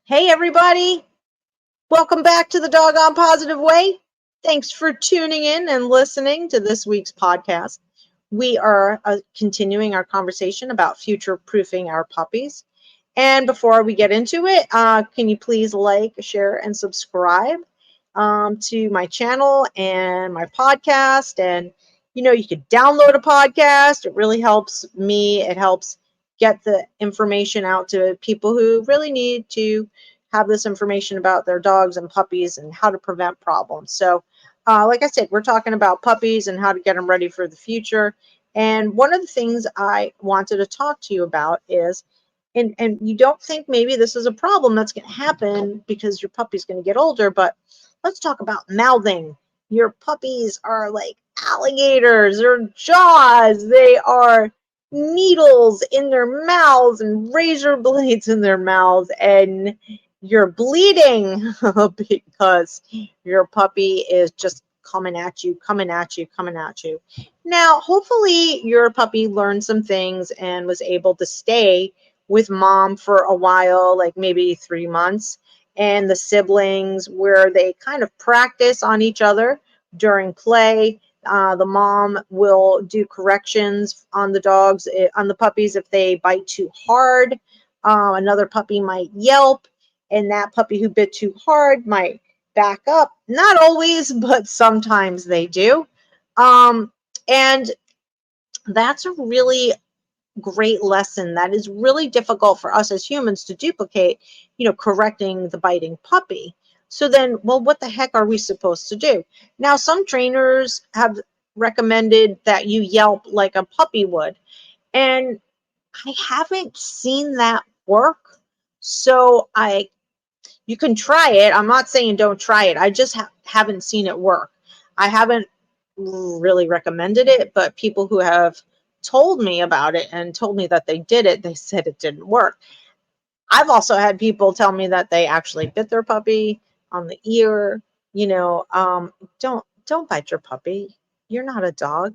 Hey, everybody. Welcome back to the Doggone Positive Way. Thanks for tuning in and listening to this week's podcast. We are continuing our conversation about future proofing our puppies. And before we get into it, can you please like, share, and subscribe to my channel and my podcast? And, you could download a podcast. It really helps me. It helps get the information out to people who really need to have this information about their dogs and puppies and how to prevent problems. So, like I said, we're talking about puppies and how to get them ready for the future. And one of the things I wanted to talk to you about is, and you don't think maybe this is a problem that's going to happen because your puppy's going to get older, but let's talk about mouthing. Your puppies are like alligators, their jaws, they are needles in their mouths and razor blades in their mouths, and you're bleeding because your puppy is just coming at you, coming at you, coming at you. Now, hopefully your puppy learned some things and was able to stay with mom for a while, like maybe 3 months, and the siblings where they kind of practice on each other during play. The mom will do corrections on the dogs, on the puppies if they bite too hard. Another puppy might yelp, and that puppy who bit too hard might back up. Not always, but sometimes they do. And that's a really great lesson that is really difficult for us as humans to duplicate, correcting the biting puppy. So then, well, what the heck are we supposed to do? Now, some trainers have recommended that you yelp like a puppy would, and I haven't seen that work. So you can try it. I'm not saying don't try it. I just haven't seen it work. I haven't really recommended it, but people who have told me about it and told me that they did it, they said it didn't work. I've also had people tell me that they actually bit their puppy on the ear. Don't bite your puppy. You're not a dog.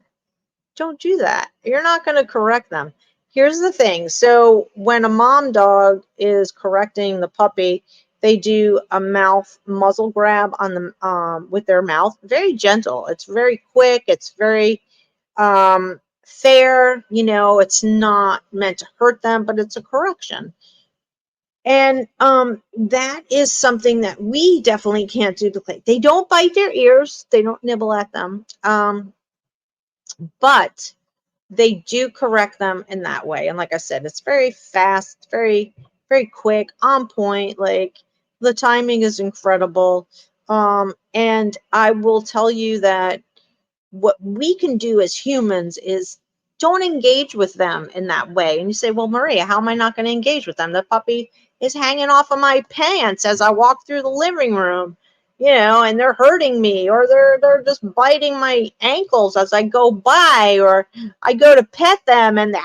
Don't do that. You're not going to correct them. Here's the thing. So when a mom dog is correcting the puppy, they do a mouth muzzle grab on the with their mouth, very gentle. It's very quick. It's very fair. It's not meant to hurt them, but it's a correction. And that is something that we definitely can't duplicate. They don't bite their ears. They don't nibble at them. But they do correct them in that way. And like I said, it's very fast, very, very quick, on point. Like the timing is incredible. And I will tell you that what we can do as humans is don't engage with them in that way. And you say, well, Maria, how am I not going to engage with them? The puppy is hanging off of my pants as I walk through the living room, and they're hurting me, or they're just biting my ankles as I go by, or I go to pet them and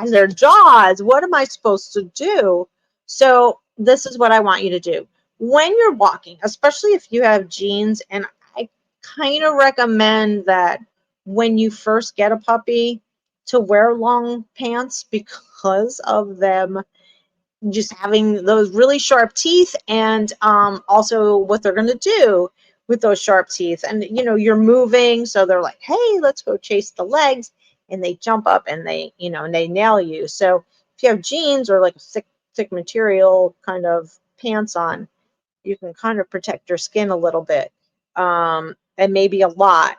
their jaws. What am I supposed to do? So this is what I want you to do. When you're walking, especially if you have jeans, and I kind of recommend that when you first get a puppy to wear long pants because of them just having those really sharp teeth, and also what they're going to do with those sharp teeth. And you're moving, so they're like, hey, let's go chase the legs, and they jump up and they nail you. So if you have jeans or like a thick material kind of pants on, you can kind of protect your skin a little bit, and maybe a lot.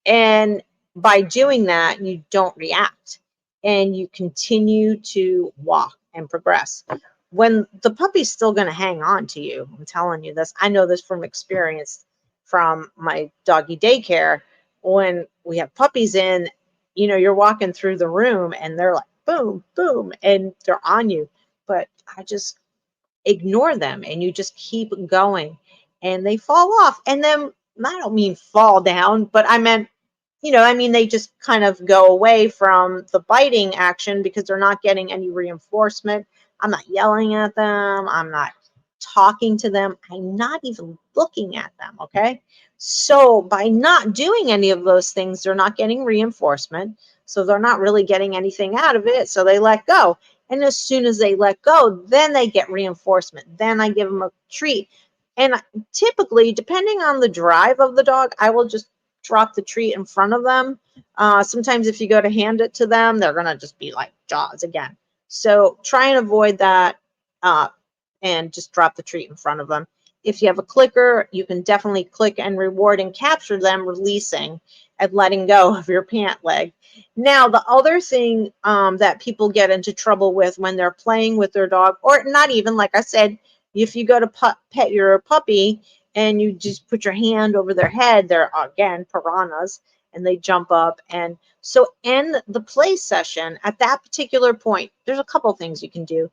And by doing that, you don't react and you continue to walk and progress. When the puppy's still going to hang on to you, I'm telling you this. I know this from experience from my doggy daycare. When we have puppies in, you're walking through the room and they're like, boom, boom, and they're on you. But I just ignore them and you just keep going and they fall off. And then I don't mean fall down, but I meant, they just kind of go away from the biting action because they're not getting any reinforcement. I'm not yelling at them. I'm not talking to them. I'm not even looking at them. Okay. So by not doing any of those things, they're not getting reinforcement. So they're not really getting anything out of it. So they let go. And as soon as they let go, then they get reinforcement. Then I give them a treat. And typically, depending on the drive of the dog, I will just drop the treat in front of them. Sometimes if you go to hand it to them, they're going to just be like jaws again. So try and avoid that and just drop the treat in front of them. If you have a clicker, you can definitely click and reward and capture them releasing and letting go of your pant leg. Now, the other thing that people get into trouble with when they're playing with their dog, or not even, like I said, if you go to pet your puppy and you just put your hand over their head, they're, again, piranhas, and they jump up. And so in the play session, at that particular point, there's a couple things you can do.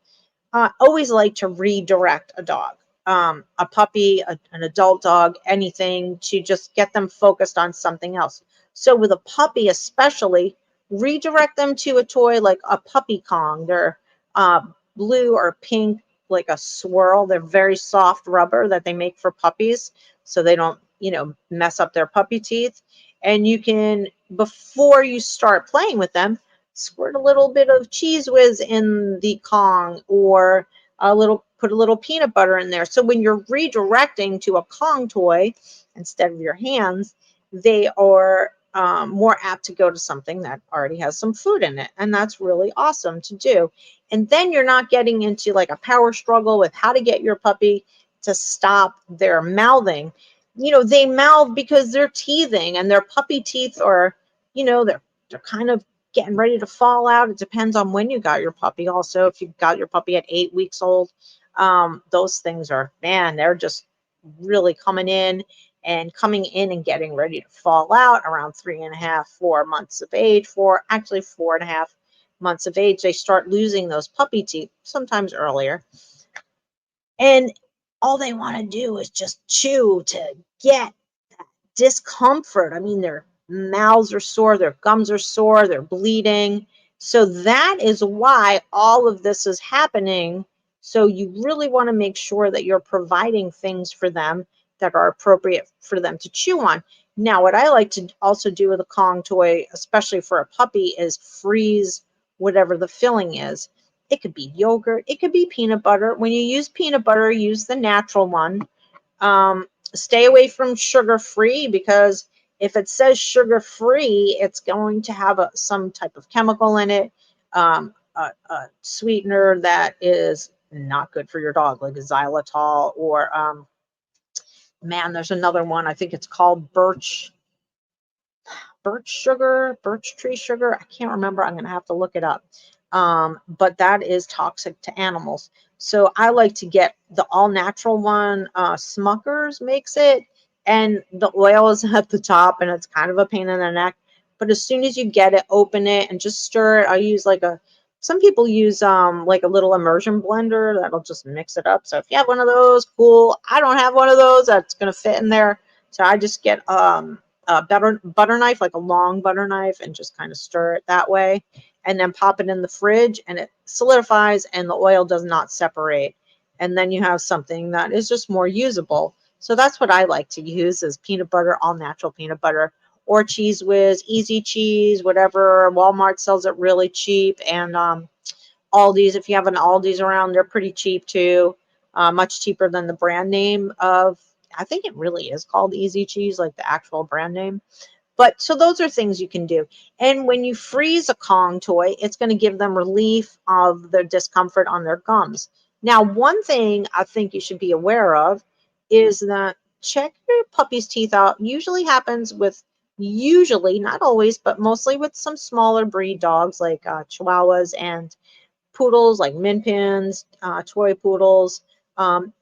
Always like to redirect a dog, a puppy, an adult dog, anything, to just get them focused on something else. So with a puppy especially, redirect them to a toy like a puppy Kong. They're blue or pink, like a swirl. They're very soft rubber that they make for puppies so they don't, mess up their puppy teeth. And you can, before you start playing with them, squirt a little bit of Cheese Whiz in the Kong, or put a little peanut butter in there. So when you're redirecting to a Kong toy instead of your hands, they are more apt to go to something that already has some food in it. And that's really awesome to do. And then you're not getting into like a power struggle with how to get your puppy to stop their mouthing. They mouth because they're teething, and their puppy teeth are, they're kind of getting ready to fall out. It depends on when you got your puppy. Also, if you got your puppy at 8 weeks old, those things are, man, they're just really coming in and getting ready to fall out around 3.5, 4 months of age. 4.5 months of age, they start losing those puppy teeth, sometimes earlier. And all they want to do is just chew to get that discomfort. I mean, their mouths are sore, their gums are sore, they're bleeding. So that is why all of this is happening. So you really want to make sure that you're providing things for them that are appropriate for them to chew on. Now, what I like to also do with a Kong toy, especially for a puppy, is freeze whatever the filling is. It could be yogurt, it could be peanut butter. When you use peanut butter, use the natural one. Stay away from sugar-free, because if it says sugar-free, it's going to have some type of chemical in it, a sweetener that is not good for your dog, like xylitol, or man, there's another one. I think it's called birch tree sugar. I can't remember. I'm going to have to look it up. But that is toxic to animals. So I like to get the all natural one. Smucker's makes it, and the oil is at the top, and it's kind of a pain in the neck. But as soon as you get it, open it and just stir it. I use some people use like a little immersion blender that'll just mix it up. So if you have one of those, cool. I don't have one of those that's going to fit in there. So I just get a butter knife, like a long butter knife, and just kind of stir it that way, and then pop it in the fridge, and it solidifies and the oil does not separate. And then you have something that is just more usable. So that's what I like to use, is peanut butter, all natural peanut butter, or Cheese Whiz, Easy Cheese, whatever. Walmart sells it really cheap. And Aldi's, if you have an Aldi's around, they're pretty cheap too. Much cheaper than the brand name of, I think it really is called Easy Cheese, like the actual brand name. But so those are things you can do. And when you freeze a Kong toy, it's going to give them relief of the discomfort on their gums. Now, one thing I think you should be aware of is that check your puppy's teeth out. Usually, not always, but mostly with some smaller breed dogs like Chihuahuas and poodles, like Min Pins, toy poodles.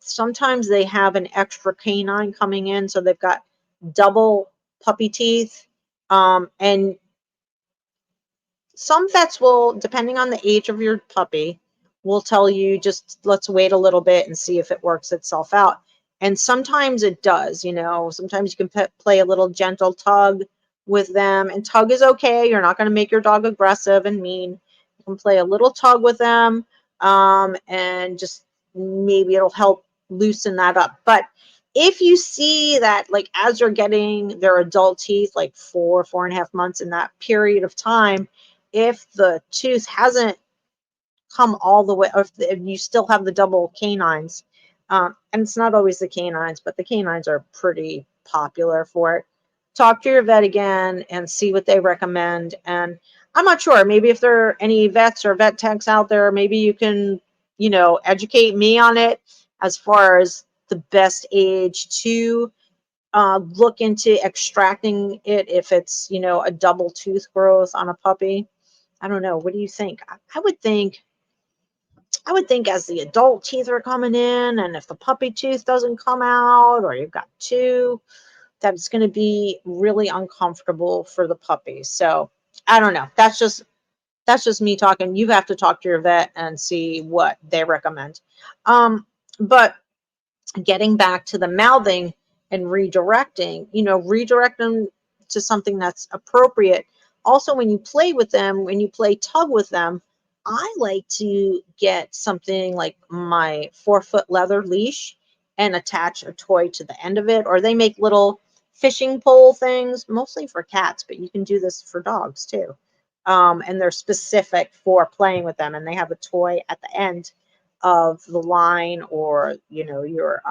Sometimes they have an extra canine coming in, so they've got double puppy teeth. And some vets will, depending on the age of your puppy, will tell you just let's wait a little bit and see if it works itself out. And sometimes it does, sometimes you can play a little gentle tug with them, and tug is okay. You're not going to make your dog aggressive and mean. You can play a little tug with them, and just maybe it'll help loosen that up. But if you see that, like, as you're getting their adult teeth, like 4.5 months, in that period of time, if the tooth hasn't come all the way, or if you still have the double canines, and it's not always the canines, but the canines are pretty popular for it. Talk to your vet again and see what they recommend. And I'm not sure, maybe if there are any vets or vet techs out there, maybe you can, educate me on it as far as the best age to look into extracting it if it's, a double tooth growth on a puppy. I don't know. What do you think? I would think as the adult teeth are coming in, and if the puppy tooth doesn't come out, or you've got two, that it's going to be really uncomfortable for the puppy. So I don't know. That's just me talking. You have to talk to your vet and see what they recommend. But getting back to the mouthing and redirecting, redirect them to something that's appropriate. Also, when you play with them, when you play tug with them, I like to get something like my 4-foot leather leash and attach a toy to the end of it, or they make little fishing pole things, mostly for cats, but you can do this for dogs too. And they're specific for playing with them, and they have a toy at the end of the line, or your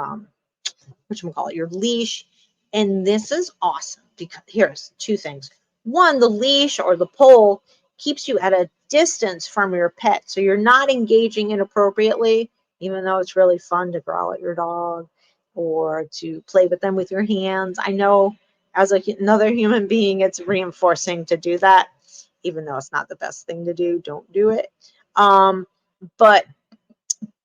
whatchamacallit, your leash. And this is awesome because here's two things. One, the leash or the pole keeps you at a distance from your pet, so you're not engaging inappropriately, even though it's really fun to growl at your dog or to play with them with your hands. I know, as another human being, it's reinforcing to do that, even though it's not the best thing to do. Don't do it. But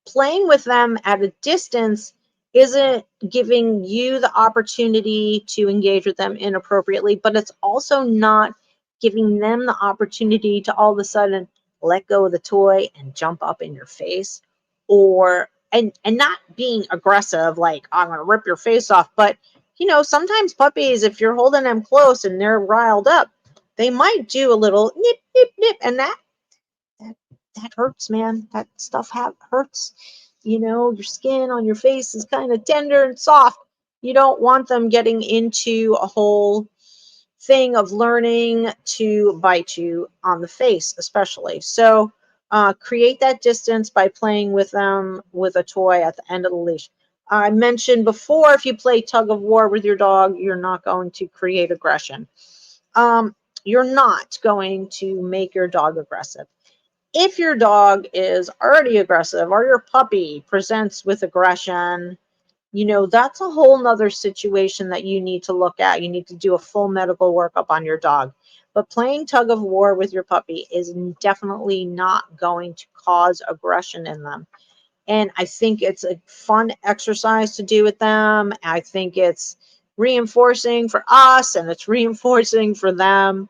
playing with them at a distance isn't giving you the opportunity to engage with them inappropriately, but it's also not giving them the opportunity to all of a sudden let go of the toy and jump up in your face, or and not being aggressive like I'm going to rip your face off. But sometimes puppies, if you're holding them close and they're riled up, they might do a little nip nip nip, and that that hurts, man. That stuff hurts. Your skin on your face is kind of tender and soft. You don't want them getting into a whole thing of learning to bite you on the face, especially. So create that distance by playing with them with a toy at the end of the leash. I mentioned before, if you play tug of war with your dog, you're not going to create aggression. You're not going to make your dog aggressive. If your dog is already aggressive, or your puppy presents with aggression, that's a whole nother situation that you need to look at. You need to do a full medical workup on your dog. But playing tug of war with your puppy is definitely not going to cause aggression in them. And I think it's a fun exercise to do with them. I think it's reinforcing for us, and it's reinforcing for them.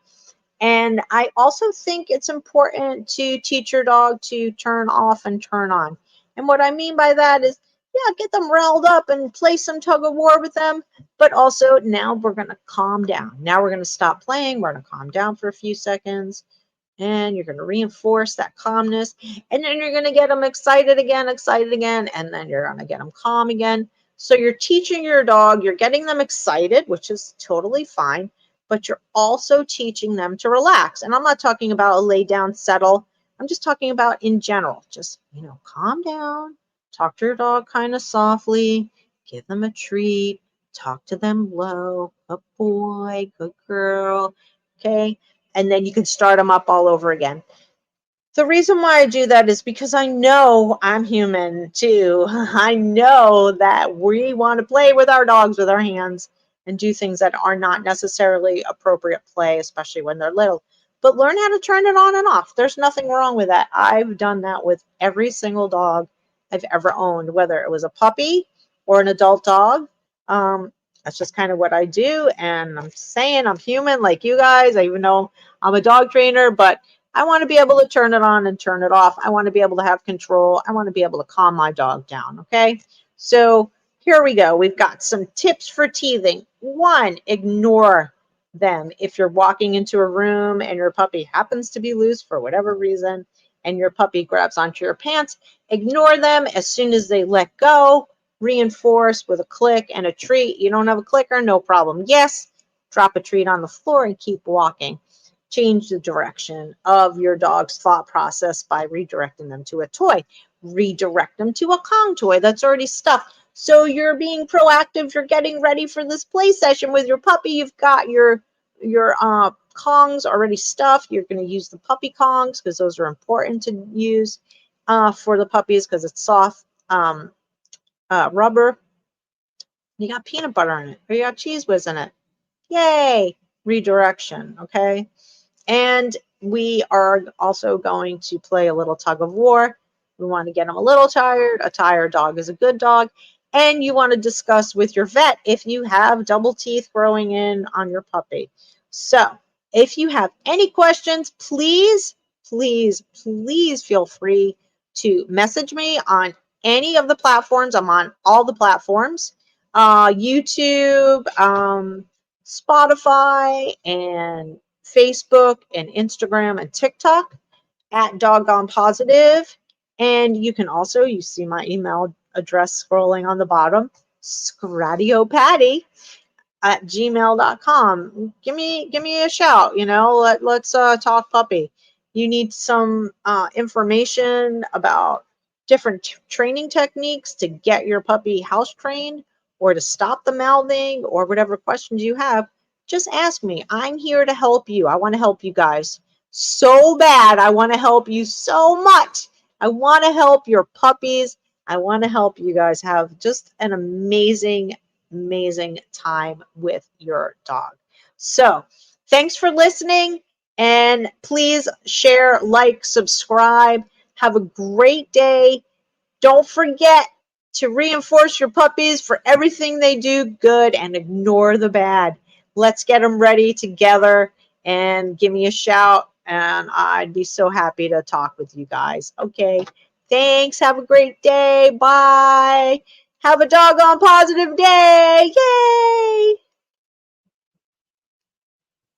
And I also think it's important to teach your dog to turn off and turn on. And what I mean by that is, yeah, get them riled up and play some tug of war with them. But also, now we're going to calm down. Now we're going to stop playing. We're going to calm down for a few seconds. And you're going to reinforce that calmness. And then you're going to get them excited again. And then you're going to get them calm again. So you're teaching your dog, you're getting them excited, which is totally fine, but you're also teaching them to relax. And I'm not talking about a lay down, settle. I'm just talking about in general. Just, calm down, talk to your dog kind of softly, give them a treat, talk to them low. Good boy, good girl. Okay. And then you can start them up all over again. The reason why I do that is because I know I'm human too. I know that we want to play with our dogs with our hands and do things that are not necessarily appropriate play, especially when they're little. But learn how to turn it on and off. There's nothing wrong with that. I've done that with every single dog I've ever owned, whether it was a puppy or an adult dog. That's just kind of what I do. And I'm saying I'm human like you guys. I even know I'm a dog trainer, but I want to be able to turn it on and turn it off. I want to be able to have control. I want to be able to calm my dog down. Okay. So here we go. We've got some tips for teething. One, ignore them. If you're walking into a room and your puppy happens to be loose for whatever reason, and your puppy grabs onto your pants, ignore them. As soon as they let go, reinforce with a click and a treat. You don't have a clicker? No problem. Yes, drop a treat on the floor and keep walking. change the direction of your dog's thought process by redirecting them to a toy. Redirect them to a Kong toy that's already stuffed. So you're being proactive. You're getting ready for this play session with your puppy. You've got your Kongs already stuffed. You're going to use the puppy Kongs because those are important to use for the puppies because it's soft rubber. You got peanut butter in it, or you got cheese whiz in it. Yay! Redirection, okay? And we are also going to play a little tug of war. We want to get them a little tired. A tired dog is a good dog. And you want to discuss with your vet if you have double teeth growing in on your puppy. So if you have any questions, please, please, please feel free to message me on any of the platforms. I'm on all the platforms, YouTube, Spotify, and Facebook and Instagram and TikTok at Doggone Positive. And you can also, you see my email address scrolling on the bottom, scradiopatty@gmail.com. Give me a shout, let's talk puppy. You need some information about different training techniques to get your puppy house trained or to stop the mouthing or whatever questions you have, just ask me. I'm here to help you. I want to help you guys so bad. I want to help you so much. I want to help your puppies. I want to help you guys have just an amazing time with your dog. So thanks for listening, and please share, like, subscribe. Have a great day. Don't forget to reinforce your puppies for everything they do good and ignore the bad. Let's get them ready together, and give me a shout, and I'd be so happy to talk with you guys. Okay. Thanks. Have a great day. Bye. Have a doggone positive day.